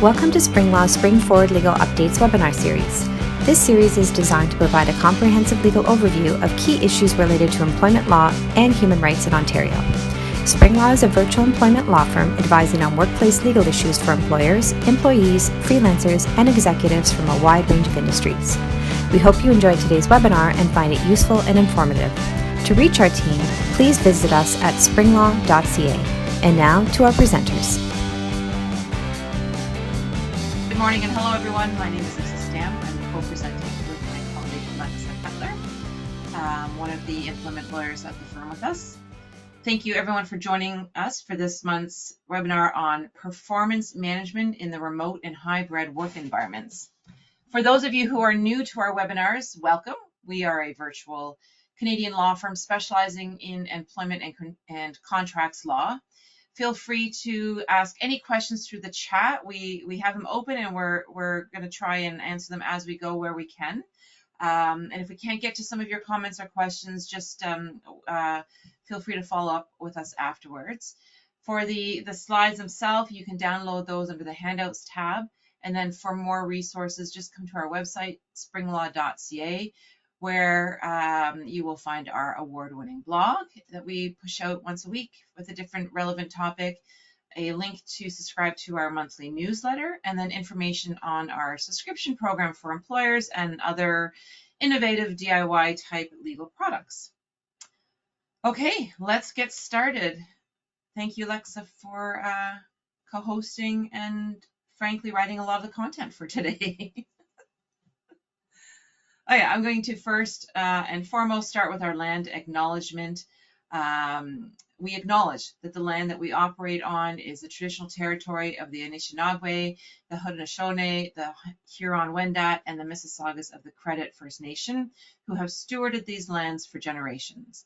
Welcome to SpringLaw's Spring Forward Legal Updates webinar series. This series is designed to provide a comprehensive legal overview of key issues related to employment law and human rights in Ontario. SpringLaw is a virtual employment law firm advising on workplace legal issues for employers, employees, freelancers, and executives from a wide range of industries. We hope you enjoyed today's webinar and find it useful and informative. To reach our team, please visit us at springlaw.ca. And now to our presenters. Good morning and hello everyone. My name is Stam. I'm co-presenting with my colleague Lexa Cutler, one of the employment lawyers at the firm with us. Thank you everyone for joining us for this month's webinar on performance management in the remote and hybrid work environments. For those of you who are new to our webinars, welcome. We are a virtual Canadian law firm specializing in employment and contracts law. Feel free to ask any questions through the chat. We have them open and we're going to try and answer them as we go where we can. And if we can't get to some of your comments or questions, just feel free to follow up with us afterwards. For the slides themselves, you can download those under the handouts tab. And then for more resources, just come to our website, springlaw.ca, where you will find our award-winning blog that we push out once a week with a different relevant topic, a link to subscribe to our monthly newsletter, and then information on our subscription program for employers and other innovative DIY type legal products. Okay, let's get started. Thank you, Lexa, for co-hosting and frankly writing a lot of the content for today. Oh yeah, I'm going to first and foremost start with our land acknowledgement. We acknowledge that the land that we operate on is the traditional territory of the Anishinaabe, the Haudenosaunee, the Huron-Wendat, and the Mississaugas of the Credit First Nation, who have stewarded these lands for generations.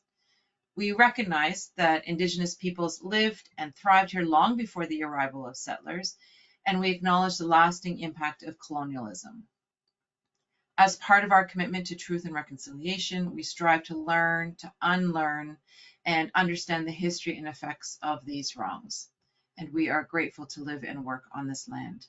We recognize that Indigenous peoples lived and thrived here long before the arrival of settlers, and we acknowledge the lasting impact of colonialism. As part of our commitment to truth and reconciliation, we strive to learn, to unlearn, and understand the history and effects of these wrongs. And we are grateful to live and work on this land.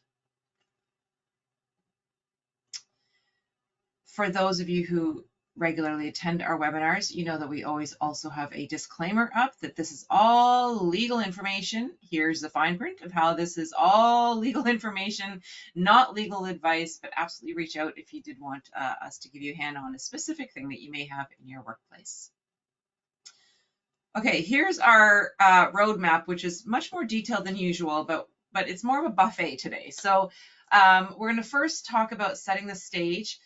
For those of you who regularly attend our webinars, you know that we always also have a disclaimer up that this is all legal information. Here's the fine print of how this is all legal information, not legal advice, but absolutely reach out if you did want us to give you a hand on a specific thing that you may have in your workplace. Okay, here's our roadmap, which is much more detailed than usual, but it's more of a buffet today. So we're going to first talk about setting the stage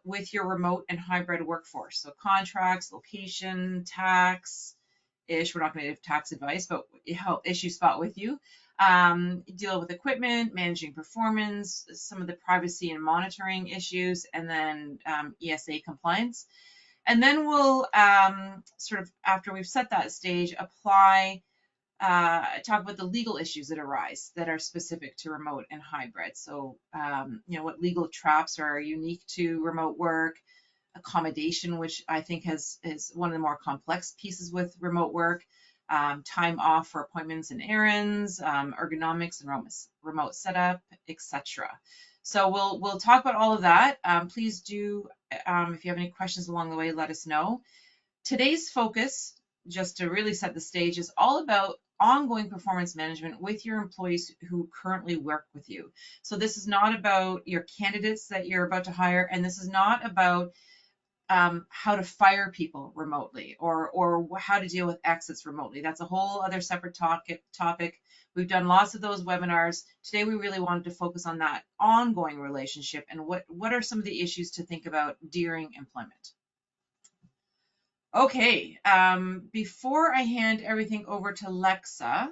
with your remote and hybrid workforce. So contracts, location, tax-ish, we're not going to give tax advice, but help issue spot with you. Deal with equipment, managing performance, some of the privacy and monitoring issues, and then ESA compliance. And then we'll sort of, after we've set that stage, apply talk about the legal issues that arise that are specific to remote and hybrid. So, you know, what legal traps are unique to remote work, accommodation, which I think is one of the more complex pieces with remote work, time off for appointments and errands, ergonomics and remote setup, etc. So we'll talk about all of that. Please do, if you have any questions along the way, let us know. Today's focus, just to really set the stage, is all about ongoing performance management with your employees who currently work with you. So this is not about your candidates that you're about to hire, and this is not about how to fire people remotely or how to deal with exits remotely. That's a whole other separate topic. We've done lots of those webinars. Today we really wanted to focus on that ongoing relationship and what are some of the issues to think about during employment. Okay, before I hand everything over to Lexa,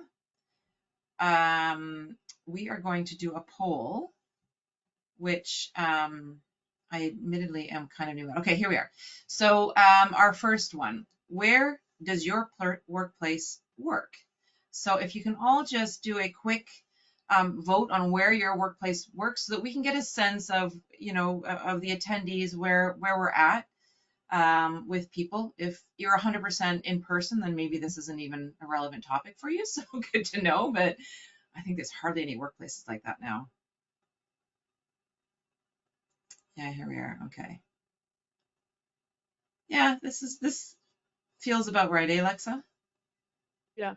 we are going to do a poll, which I admittedly am kind of new at. Okay, here we are. So our first one, where does your workplace work? So if you can all just do a quick vote on where your workplace works so that we can get a sense of, you know, of the attendees, where we're at. With people. If you're 100% in person, then maybe this isn't even a relevant topic for you, so good to know, but I think there's hardly any workplaces like that now. Yeah, here we are. Okay. Yeah, this feels about right, eh, Lexa? Yeah.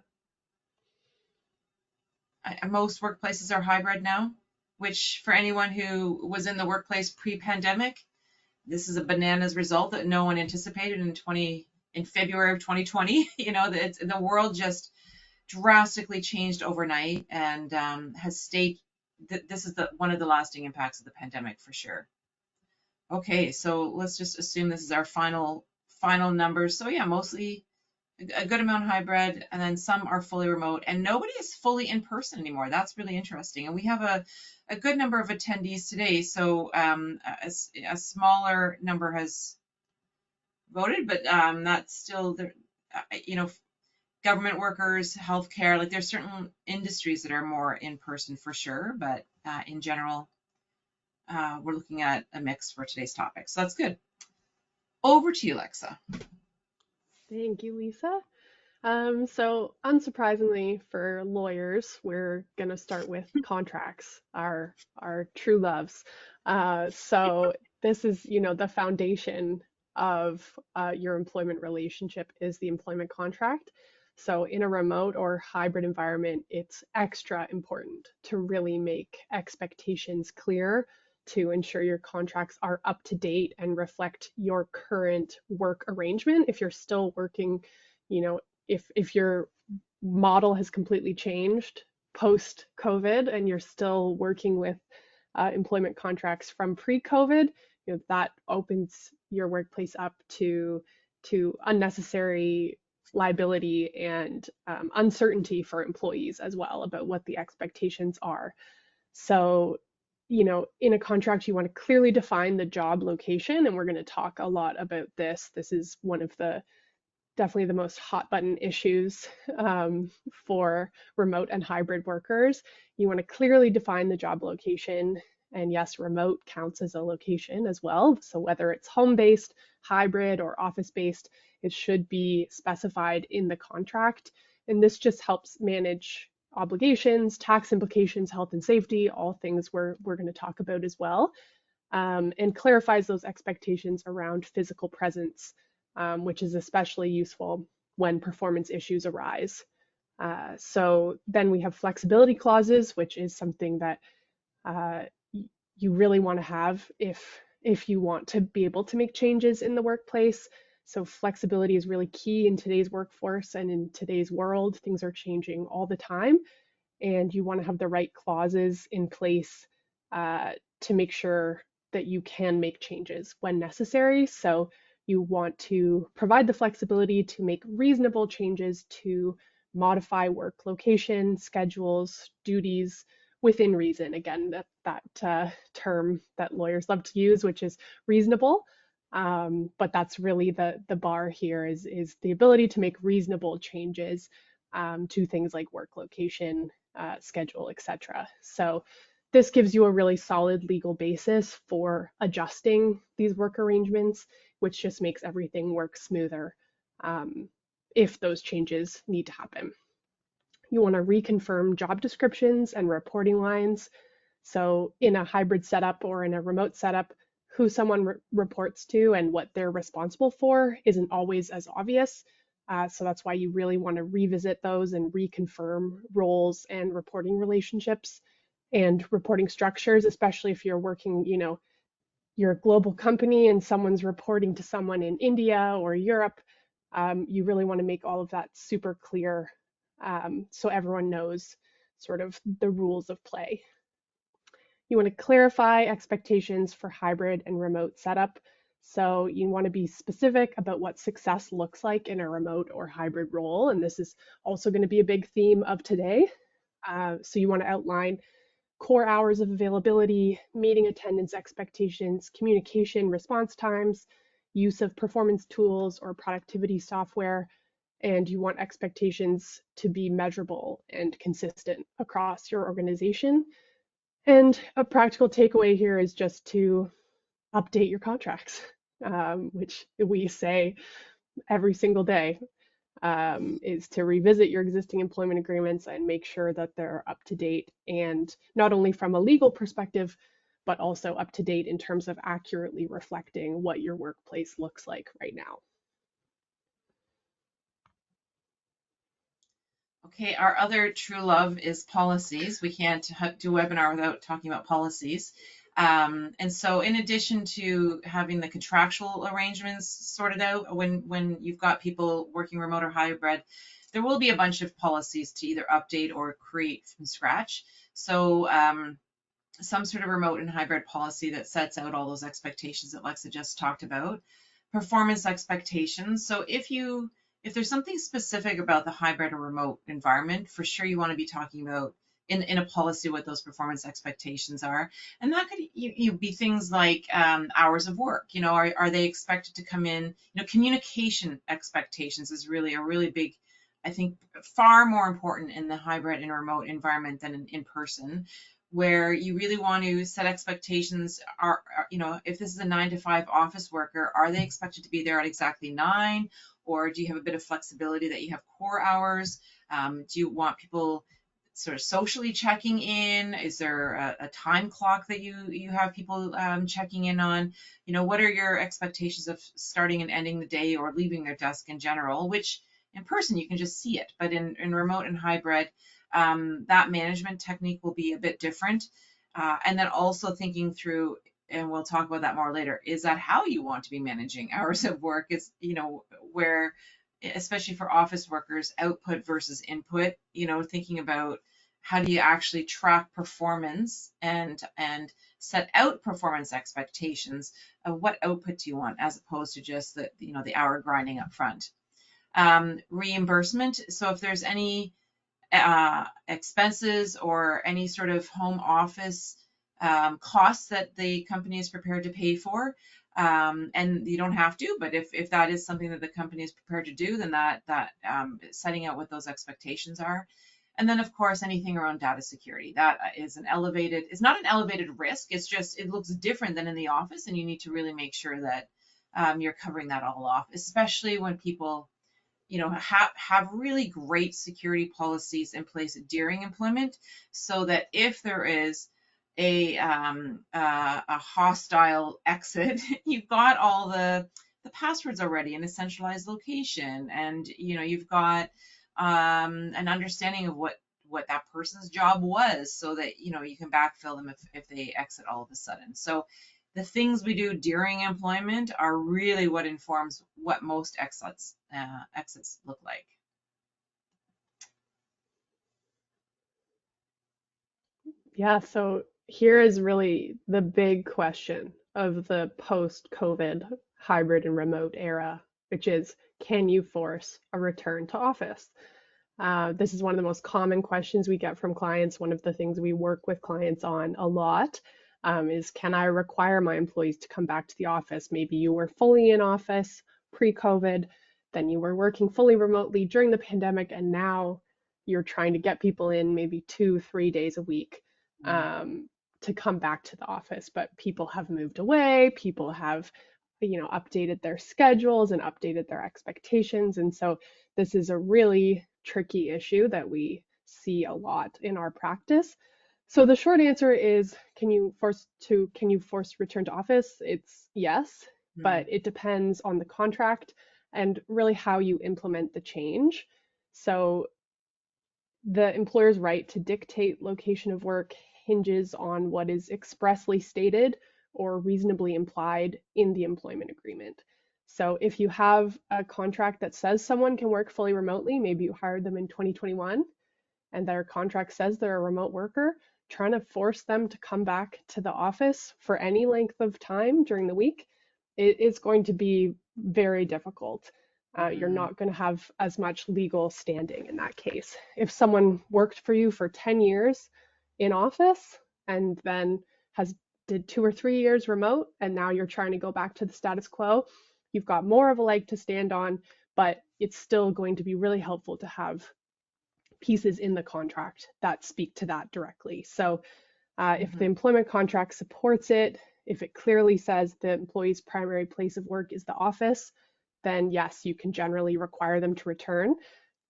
Most workplaces are hybrid now, which for anyone who was in the workplace pre-pandemic, this is a bananas result that no one anticipated in February of 2020. The world just drastically changed overnight and has stayed. This is one of the lasting impacts of the pandemic for sure. Okay, so let's just assume this is our final numbers. So yeah, mostly a good amount hybrid, and then some are fully remote, and nobody is fully in person anymore. That's really interesting. And we have a good number of attendees today, so a smaller number has voted, but that's still there. Government workers, healthcare, like there's certain industries that are more in person for sure, but in general, we're looking at a mix for today's topic. So that's good. Over to you, Lexa. Thank you, Lisa. So unsurprisingly for lawyers, we're gonna start with contracts, our true loves. So this is, the foundation of your employment relationship is the employment contract. So in a remote or hybrid environment, it's extra important to really make expectations clear to ensure your contracts are up to date and reflect your current work arrangement. If you're still working, if your model has completely changed post COVID and you're still working with employment contracts from pre-COVID, that opens your workplace up to unnecessary liability and uncertainty for employees as well about what the expectations are. So, in a contract, you want to clearly define the job location, and we're going to talk a lot about this. This is one of the definitely the most hot button issues for remote and hybrid workers. You want to clearly define the job location. And yes, remote counts as a location as well. So whether it's home-based, hybrid, or office-based, it should be specified in the contract. And this just helps manage obligations, tax implications, health and safety, all things we're going to talk about as well, and clarifies those expectations around physical presence, which is especially useful when performance issues arise. So then we have flexibility clauses, which is something that you really want to have if you want to be able to make changes in the workplace. So flexibility is really key in today's workforce and in today's world. Things are changing all the time, and you want to have the right clauses in place to make sure that you can make changes when necessary. So you want to provide the flexibility to make reasonable changes to modify work location, schedules, duties within reason. Again, that term that lawyers love to use, which is reasonable. But that's really the bar here is the ability to make reasonable changes to things like work location, schedule, etc. So this gives you a really solid legal basis for adjusting these work arrangements, which just makes everything work smoother if those changes need to happen. You want to reconfirm job descriptions and reporting lines. So in a hybrid setup or in a remote setup, who someone reports to and what they're responsible for isn't always as obvious. So that's why you really want to revisit those and reconfirm roles and reporting relationships and reporting structures, especially if you're working, you're a global company and someone's reporting to someone in India or Europe. You really want to make all of that super clear so everyone knows sort of the rules of play. You want to clarify expectations for hybrid and remote setup. So you want to be specific about what success looks like in a remote or hybrid role. And this is also going to be a big theme of today. So you want to outline core hours of availability, meeting attendance expectations, communication response times, use of performance tools or productivity software, and you want expectations to be measurable and consistent across your organization. And a practical takeaway here is just to update your contracts, which we say every single day, is to revisit your existing employment agreements and make sure that they're up to date, and not only from a legal perspective, but also up to date in terms of accurately reflecting what your workplace looks like right now. Okay, our other true love is policies. We can't do a webinar without talking about policies. And so in addition to having the contractual arrangements sorted out when you've got people working remote or hybrid, there will be a bunch of policies to either update or create from scratch. So some sort of remote and hybrid policy that sets out all those expectations that Lexa just talked about. Performance expectations. So if there's something specific about the hybrid or remote environment, for sure you want to be talking about in a policy what those performance expectations are. And that could be things like hours of work. Are they expected to come in? Communication expectations is really a really big, I think, far more important in the hybrid and remote environment than in person, where you really want to set expectations. If this is a 9 to 5 office worker, are they expected to be there at exactly 9? Or do you have a bit of flexibility that you have core hours? Do you want people sort of socially checking in? Is there a time clock that you have people checking in on? What are your expectations of starting and ending the day or leaving their desk in general, which in person you can just see it, but in remote and hybrid, that management technique will be a bit different. And then also thinking through, and we'll talk about that more later, is that how you want to be managing hours of work is, where, especially for office workers, output versus input, thinking about how do you actually track performance and set out performance expectations of what output do you want, as opposed to just the hour grinding up front. Reimbursement. So if there's any expenses or any sort of home office costs that the company is prepared to pay for, and you don't have to, but if that is something that the company is prepared to do, then that setting out what those expectations are. And then of course anything around data security, that is it's not an elevated risk, it's just it looks different than in the office, and you need to really make sure that you're covering that all off, especially when people have really great security policies in place during employment, so that if there is a hostile exit, you've got all the passwords already in a centralized location, and you've got an understanding of what that person's job was, so that you can backfill them if they exit all of a sudden. So the things we do during employment are really what informs what most exits look like. Yeah, so here is really the big question of the post-COVID hybrid and remote era, which is, can you force a return to office? This is one of the most common questions we get from clients. One of the things we work with clients on a lot is, can I require my employees to come back to the office? Maybe you were fully in office pre-COVID, then you were working fully remotely during the pandemic, and now you're trying to get people in maybe 2-3 days a week to come back to the office. But people have moved away, people have updated their schedules and updated their expectations. And so this is a really tricky issue that we see a lot in our practice. So the short answer is, can you force return to office? It's yes, but it depends on the contract and really how you implement the change. So the employer's right to dictate location of work hinges on what is expressly stated or reasonably implied in the employment agreement. So if you have a contract that says someone can work fully remotely, maybe you hired them in 2021, and their contract says they're a remote worker, trying to force them to come back to the office for any length of time during the week, it is going to be very difficult. You're not going to have as much legal standing in that case. If someone worked for you for 10 years in office and then did 2 or 3 years remote, and now you're trying to go back to the status quo, you've got more of a leg to stand on, but it's still going to be really helpful to have pieces in the contract that speak to that directly. So if the employment contract supports it, if it clearly says the employee's primary place of work is the office, then yes, you can generally require them to return.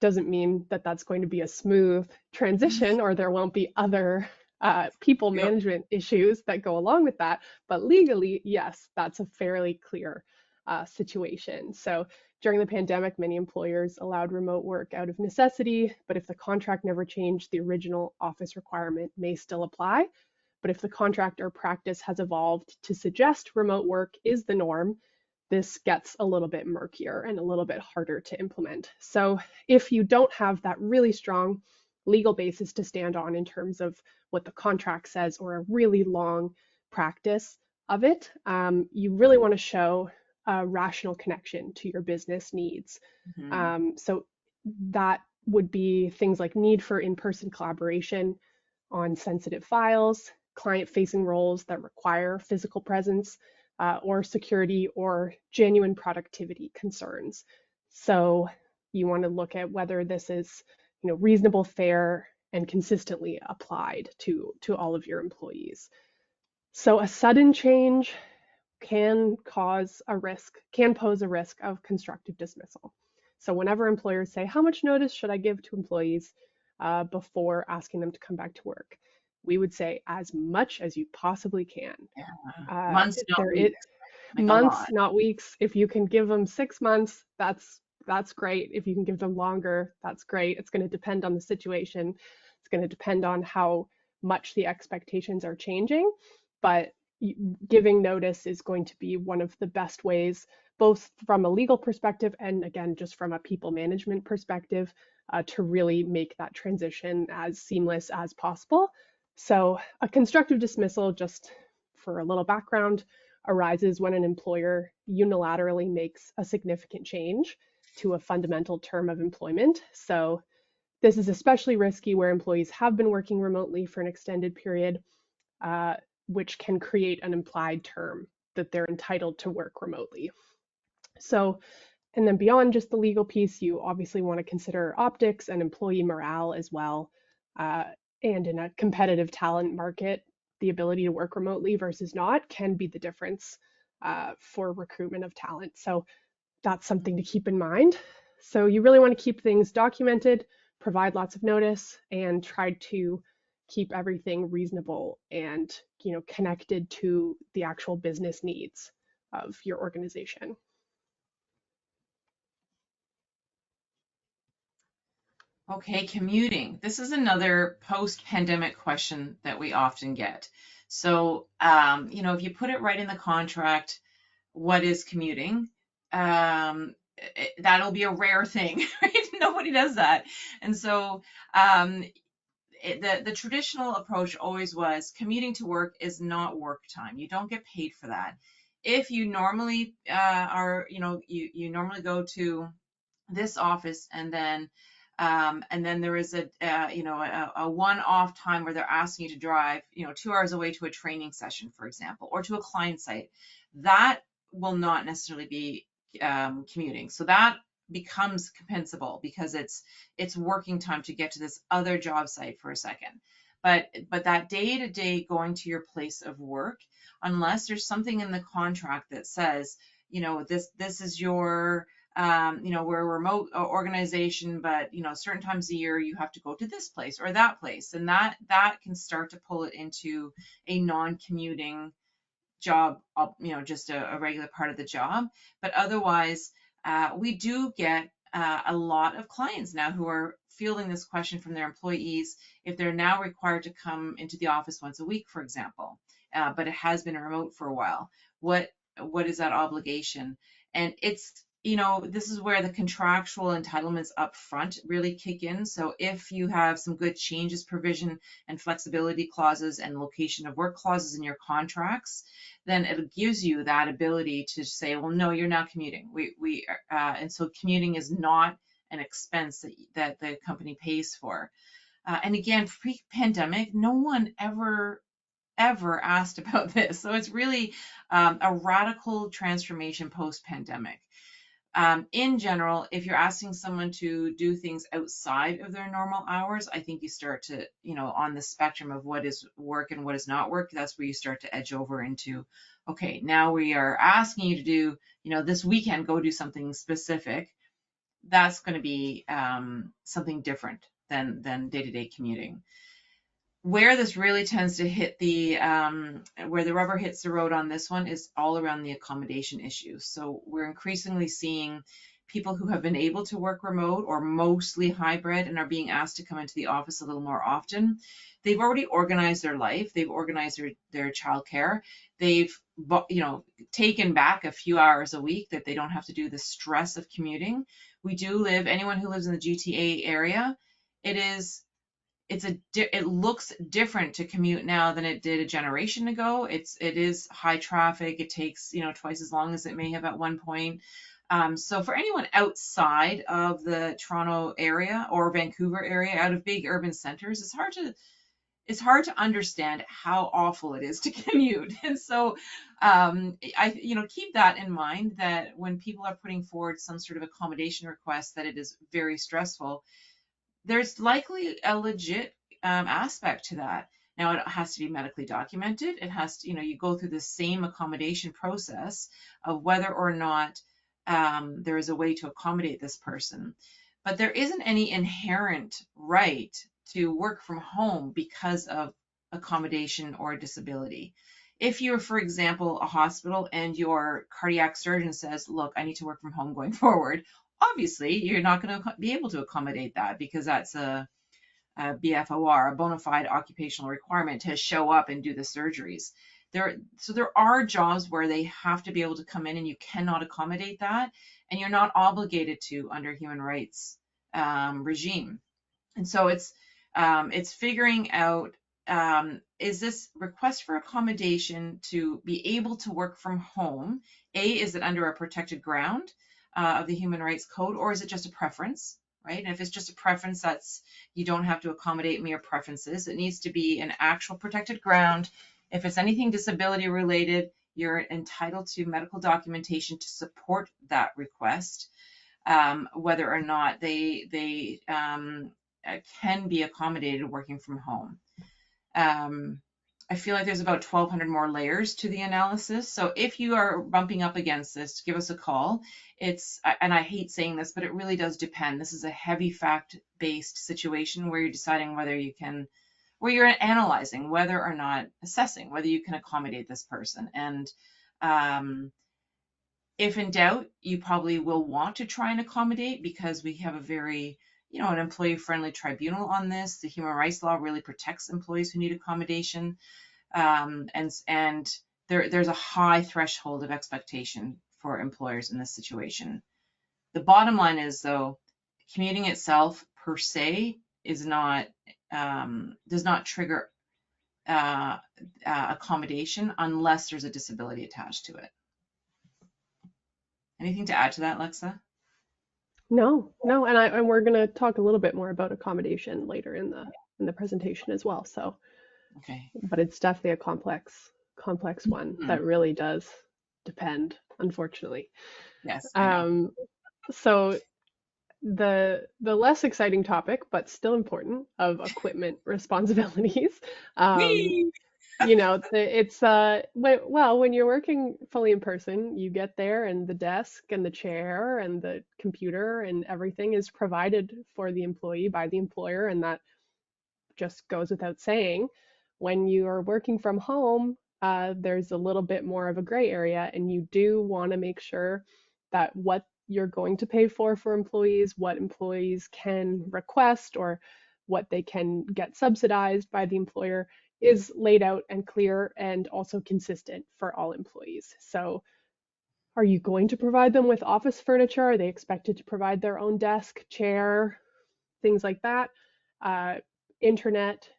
Doesn't mean that that's going to be a smooth transition or there won't be other people Yep. management issues that go along with that. But legally, yes, that's a fairly clear situation. So during the pandemic, many employers allowed remote work out of necessity, but if the contract never changed, the original office requirement may still apply. But if the contract or practice has evolved to suggest remote work is the norm, this gets a little bit murkier and a little bit harder to implement. So if you don't have that really strong legal basis to stand on in terms of what the contract says or a really long practice of it, you really want to show a rational connection to your business needs. So that would be things like need for in-person collaboration on sensitive files, client-facing roles that require physical presence, or security or genuine productivity concerns. So you want to look at whether this is, reasonable, fair, and consistently applied to all of your employees. So a sudden change can pose a risk of constructive dismissal. So whenever employers say, how much notice should I give to employees before asking them to come back to work? We would say as much as you possibly can. Yeah. Months, not There weeks. Like a months, lot. not weeks. If you can give them 6 months, that's great. If you can give them longer, that's great. It's going to depend on the situation. It's going to depend on how much the expectations are changing, but giving notice is going to be one of the best ways, both from a legal perspective and again, just from a people management perspective, to really make that transition as seamless as possible. So a constructive dismissal, just for a little background, arises when an employer unilaterally makes a significant change to a fundamental term of employment. So this is especially risky where employees have been working remotely for an extended period, which can create an implied term that they're entitled to work remotely. So, and then beyond just the legal piece, you obviously want to consider optics and employee morale as well. And in a competitive talent market, the ability to work remotely versus not can be the difference for recruitment of talent. So that's something to keep in mind. So you really want to keep things documented, provide lots of notice, and try to keep everything reasonable and connected to the actual business needs of your organization. Okay, commuting. This is another post-pandemic question that we often get. So, if you put it right in the contract, what is commuting? That'll be a rare thing, right? Nobody does that. And so, the traditional approach always was commuting to work is not work time. You don't get paid for that. If you normally you normally go to this office and then there is a one-off time where they're asking you to drive 2 hours away to a training session, for example, or to a client site. That will not necessarily be commuting. So that becomes compensable because it's working time to get to this other job site for a second. But that day-to-day going to your place of work, unless there's something in the contract that says, this is your we're a remote organization, but certain times a year you have to go to this place or that place, and that can start to pull it into a non-commuting job, just a regular part of the job. But otherwise, we do get a lot of clients now who are fielding this question from their employees if they're now required to come into the office once a week, for example, but it has been remote for a while. What is that obligation? And it's this is where the contractual entitlements up front really kick in. So if you have some good changes provision and flexibility clauses and location of work clauses in your contracts, then it gives you that ability to say, well, no, you're not commuting. And so commuting is not an expense that the company pays for. And again, pre-pandemic, no one ever asked about this. So it's really a radical transformation post-pandemic. In general, if you're asking someone to do things outside of their normal hours, I think you start to, on the spectrum of what is work and what is not work, that's where you start to edge over into, okay, now we are asking you to do, this weekend, go do something specific. That's going to be something different than day-to-day commuting. Where this really tends to hit where the rubber hits the road on this one is all around the accommodation issues. So we're increasingly seeing people who have been able to work remote or mostly hybrid and are being asked to come into the office a little more often. They've already organized their life. They've organized their childcare. They've, taken back a few hours a week that they don't have to do the stress of commuting. Anyone who lives in the GTA area, it looks different to commute now than it did a generation ago. It is high traffic. It takes, twice as long as it may have at one point. So for anyone outside of the Toronto area or Vancouver area, out of big urban centers, it's hard to understand how awful it is to commute. And so keep that in mind, that when people are putting forward some sort of accommodation request, that it is very stressful. There's likely a legit aspect to that. Now, it has to be medically documented. It has to, you go through the same accommodation process of whether or not there is a way to accommodate this person. But there isn't any inherent right to work from home because of accommodation or disability. If you're, for example, a hospital and your cardiac surgeon says, look, I need to work from home going forward, obviously you're not going to be able to accommodate that, because that's a BFOR, a bona fide occupational requirement, to show up and do the surgeries. So there are jobs where they have to be able to come in and you cannot accommodate that, and you're not obligated to under human rights regime. And so it's figuring out, is this request for accommodation to be able to work from home? Is it under a protected ground of the Human Rights Code, or is it just a preference, right? And if it's just a preference, you don't have to accommodate mere preferences. It needs to be an actual protected ground. If it's anything disability related, you're entitled to medical documentation to support that request, whether or not they can be accommodated working from home. I feel like there's about 1,200 more layers to the analysis. So if you are bumping up against this, give us a call. And I hate saying this, but it really does depend. This is a heavy fact-based situation where you're deciding where you're analyzing whether or not, assessing whether you can accommodate this person. And if in doubt, you probably will want to try and accommodate, because we have a very, an employee-friendly tribunal on this. The human rights law really protects employees who need accommodation. And there's a high threshold of expectation for employers in this situation. The bottom line is, though, commuting itself per se does not trigger accommodation unless there's a disability attached to it. Anything to add to that, Lexa? No, and we're going to talk a little bit more about accommodation later in the presentation as well. So, okay, but it's definitely a complex one that really does depend, unfortunately. Yes. So the less exciting topic, but still important, of equipment responsibilities. When you're working fully in person, you get there and the desk and the chair and the computer and everything is provided for the employee by the employer, and that just goes without saying. When you are working from home, there's a little bit more of a gray area, and you do want to make sure that what you're going to pay for employees, what employees can request, or what they can get subsidized by the employer, is laid out and clear and also consistent for all employees. So are you going to provide them with office furniture? Are they expected to provide their own desk, chair, things like that? Internet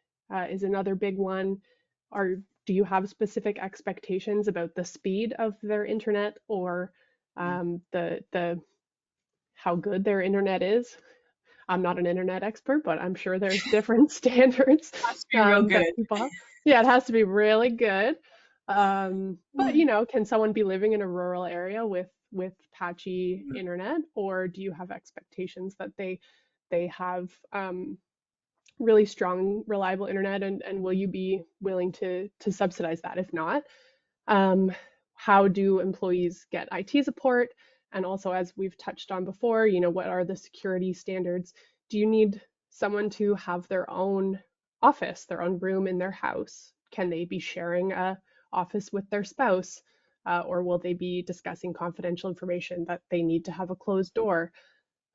is another big one. Do you have specific expectations about the speed of their internet, or the how good their internet is? I'm not an internet expert, but I'm sure there's different standards. It has to be real good. Yeah, it has to be really good. But can someone be living in a rural area with patchy internet, or do you have expectations that they have really strong, reliable internet, and will you be willing to subsidize that? If not, how do employees get IT support? And also, as we've touched on before, what are the security standards? Do you need someone to have their own office, their own room in their house? Can they be sharing a office with their spouse? Or will they be discussing confidential information that they need to have a closed door?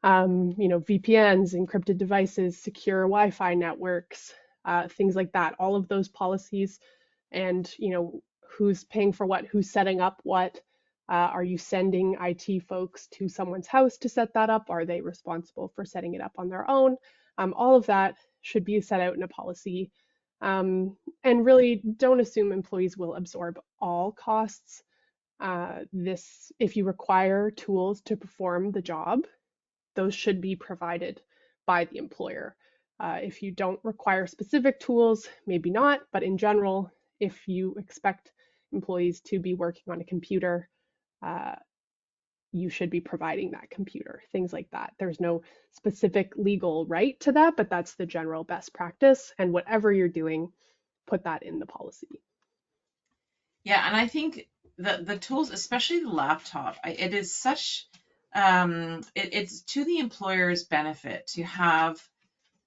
VPNs, encrypted devices, secure Wi-Fi networks, things like that. All of those policies, and who's paying for what, who's setting up what. Are you sending IT folks to someone's house to set that up? Are they responsible for setting it up on their own? All of that should be set out in a policy. And really don't assume employees will absorb all costs. If you require tools to perform the job, those should be provided by the employer. If you don't require specific tools, maybe not, but in general, if you expect employees to be working on a computer, you should be providing that computer, things like that. There's no specific legal right to that, but that's the general best practice. And whatever you're doing, put that in the policy. Yeah, and I think the tools, especially the laptop, it is such it's to the employer's benefit to have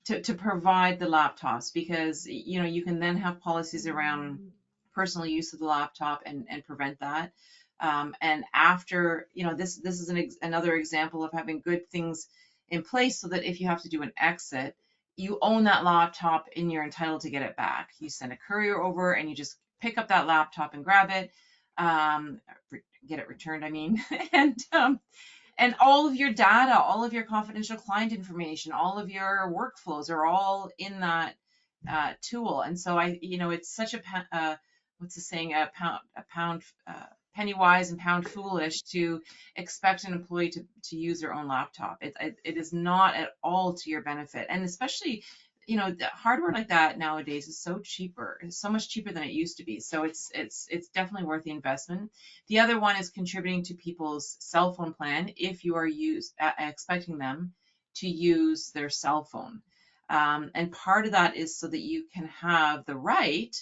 to provide the laptops, because you can then have policies around personal use of the laptop and prevent that. And after, this is another example of having good things in place so that if you have to do an exit, you own that laptop and you're entitled to get it back. You send a courier over and you just pick up that laptop and grab it, get it returned, I mean, and all of your data, all of your confidential client information, all of your workflows are all in that tool. And so it's such what's the saying, a pound penny wise and pound foolish to expect an employee to use their own laptop. It is not at all to your benefit. And especially, the hardware like that nowadays is so much cheaper than it used to be. So it's definitely worth the investment. The other one is contributing to people's cell phone plan if you are expecting them to use their cell phone. And part of that is so that you can have the right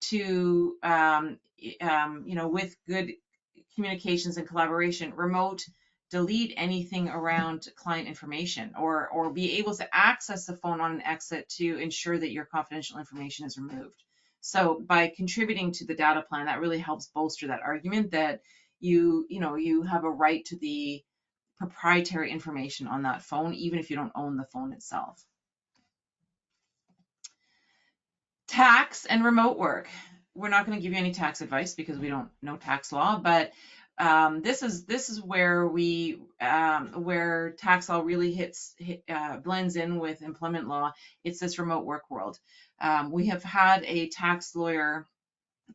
to, with good communications and collaboration, remote delete anything around client information, or be able to access the phone on an exit to ensure that your confidential information is removed. So by contributing to the data plan, that really helps bolster that argument that you have a right to the proprietary information on that phone, even if you don't own the phone itself. Tax and remote work. We're not going to give you any tax advice because we don't know tax law, but this is where where tax law really blends in with employment law. It's this remote work world. We have had a tax lawyer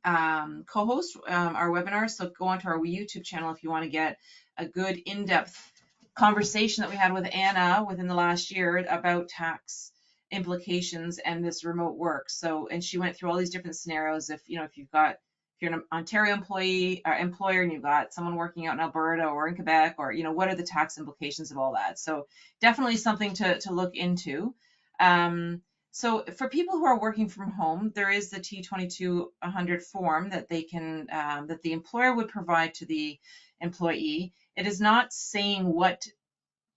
co-host our webinar, so go onto our YouTube channel if you want to get a good in-depth conversation that we had with Anna within the last year about tax implications and this remote work. So, and she went through all these different scenarios. If you're an Ontario employer and you've got someone working out in Alberta or in Quebec, or what are the tax implications of all that? So definitely something to look into. So for people who are working from home, there is the T2200 form that they can that the employer would provide to the employee. It is not saying what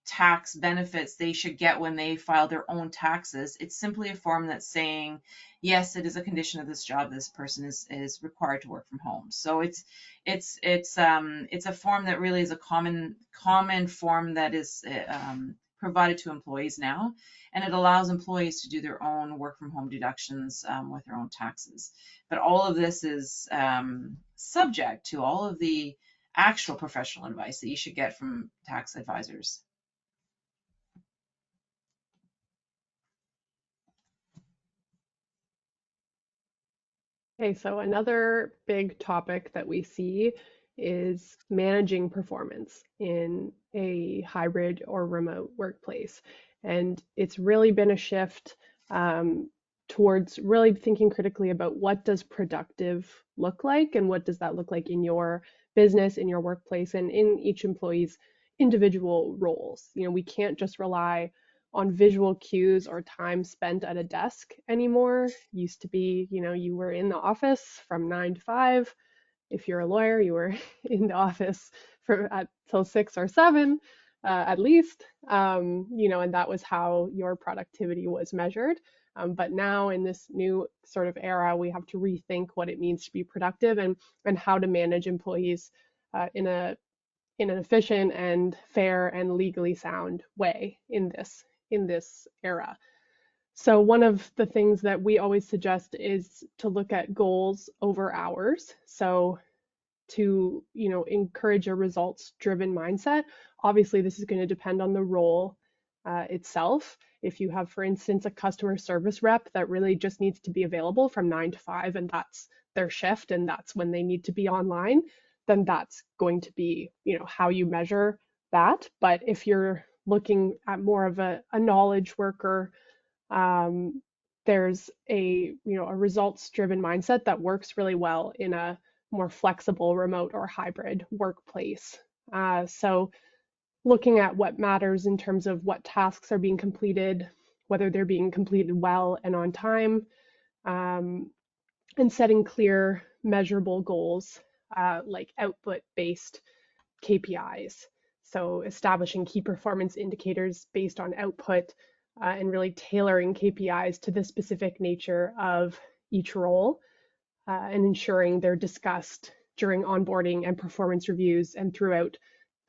tax benefits they should get when they file their own taxes. It's simply a form that's saying, yes, it is a condition of this job, this person is required to work from home. So it's a form that really is a common form that is provided to employees now, and it allows employees to do their own work from home deductions with their own taxes. But all of this is subject to all of the actual professional advice that you should get from tax advisors. Okay, so another big topic that we see is managing performance in a hybrid or remote workplace. And it's really been a shift towards really thinking critically about what does productive look like, and what does that look like in your business, in your workplace, and in each employee's individual roles. We can't just rely on visual cues or time spent at a desk anymore. Used to be, you were in the office from 9 to 5. If you're a lawyer, you were in the office till 6 or 7. at least, and that was how your productivity was measured. But now in this new sort of era, we have to rethink what it means to be productive and how to manage employees in an efficient and fair and legally sound way in this era. So one of the things that we always suggest is to look at goals over hours. So to encourage a results driven mindset. Obviously this is going to depend on the role itself. If you have, for instance, a customer service rep that really just needs to be available from 9 to 5 and that's their shift and that's when they need to be online, then that's going to be how you measure that. But if you're looking at more of a knowledge worker, there's a results driven mindset that works really well in a more flexible remote or hybrid workplace. So looking at what matters in terms of what tasks are being completed, whether they're being completed well and on time, and setting clear measurable goals like output-based KPIs. So establishing key performance indicators based on output and really tailoring KPIs to the specific nature of each role and ensuring they're discussed during onboarding and performance reviews and throughout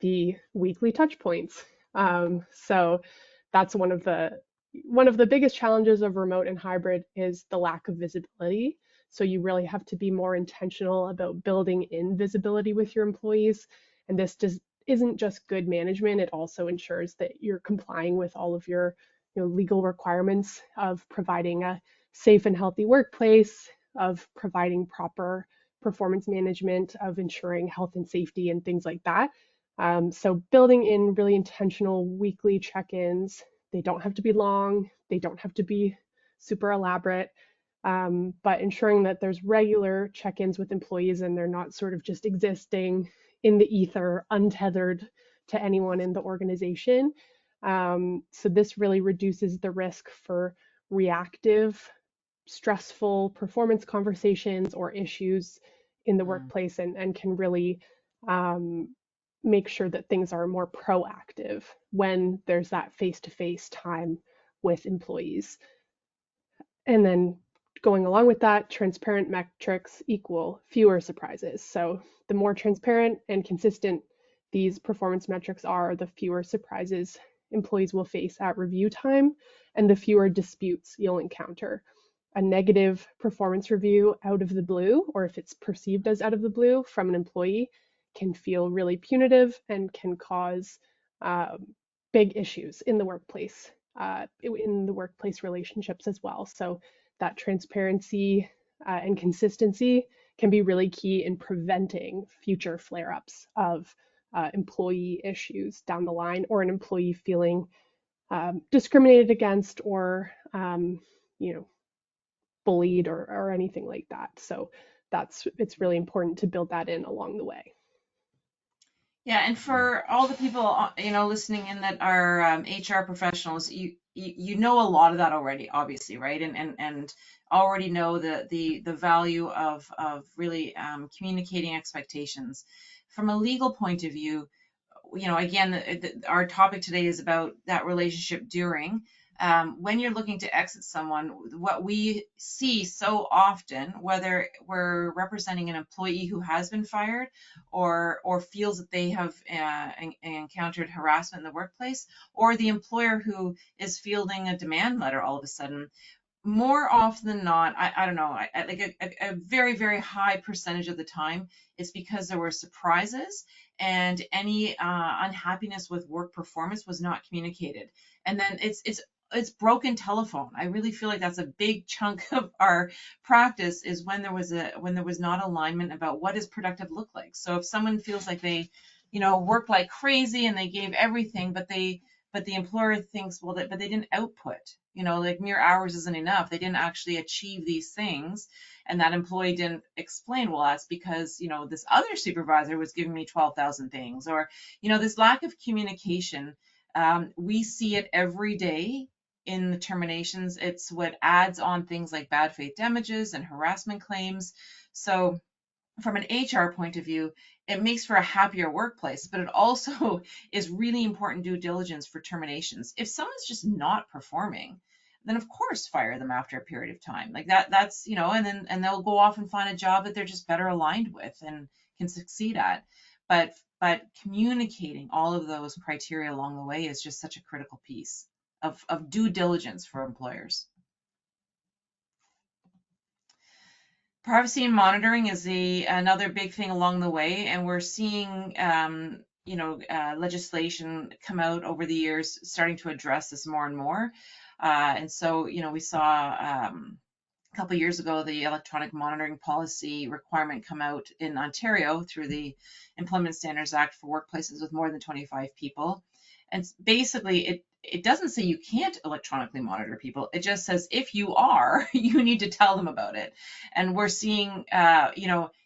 the weekly touch points. So that's one of the biggest challenges of remote and hybrid is the lack of visibility. So you really have to be more intentional about building in visibility with your employees. And this isn't just good management, it also ensures that you're complying with all of your legal requirements of providing a safe and healthy workplace, of providing proper performance management, of ensuring health and safety and things like that. So building in really intentional weekly check-ins. They don't have to be long, they don't have to be super elaborate, but ensuring that there's regular check-ins with employees and they're not sort of just existing in the ether, untethered to anyone in the organization. So this really reduces the risk for reactive, stressful performance conversations or issues in the workplace and can really make sure that things are more proactive when there's that face-to-face time with employees. And then going along with that, transparent metrics equal fewer surprises. So the more transparent and consistent these performance metrics are, the fewer surprises employees will face at review time and the fewer disputes you'll encounter. A negative performance review out of the blue, or if it's perceived as out of the blue from an employee, can feel really punitive and can cause big issues in the workplace relationships as well. So that transparency and consistency can be really key in preventing future flare-ups of employee issues down the line, or an employee feeling discriminated against or bullied or anything like that. So it's really important to build that in along the way. Yeah, and for all the people listening in that are HR professionals, you know a lot of that already, obviously, right? And already know the value of really communicating expectations. From a legal point of view, again, our topic today is about that relationship during. When you're looking to exit someone, what we see so often, whether we're representing an employee who has been fired or feels that they have encountered harassment in the workplace, or the employer who is fielding a demand letter all of a sudden, more often than not, I don't know, like a very, very high percentage of the time, it's because there were surprises and any unhappiness with work performance was not communicated. And then it's broken telephone. I really feel like that's a big chunk of our practice, is when there was not alignment about what does productive look like. So if someone feels like they, worked like crazy and they gave everything, but the employer thinks, well, but they didn't output, like mere hours isn't enough. They didn't actually achieve these things. And that employee didn't explain, well, that's because, this other supervisor was giving me 12,000 things, or, this lack of communication. We see it every day in the terminations. It's what adds on things like bad faith damages and harassment claims. So from an HR point of view, it makes for a happier workplace, but it also is really important due diligence for terminations. If someone's just not performing, then of course fire them after a period of time. Like that's, and they'll go off and find a job that they're just better aligned with and can succeed at. But communicating all of those criteria along the way is just such a critical piece of due diligence for employers. Privacy and monitoring is another big thing along the way, and we're seeing legislation come out over the years starting to address this more and more. And so, we saw a couple of years ago the electronic monitoring policy requirement come out in Ontario through the Employment Standards Act for workplaces with more than 25 people. And basically, it doesn't say you can't electronically monitor people. It just says if you are, you need to tell them about it. And we're seeing,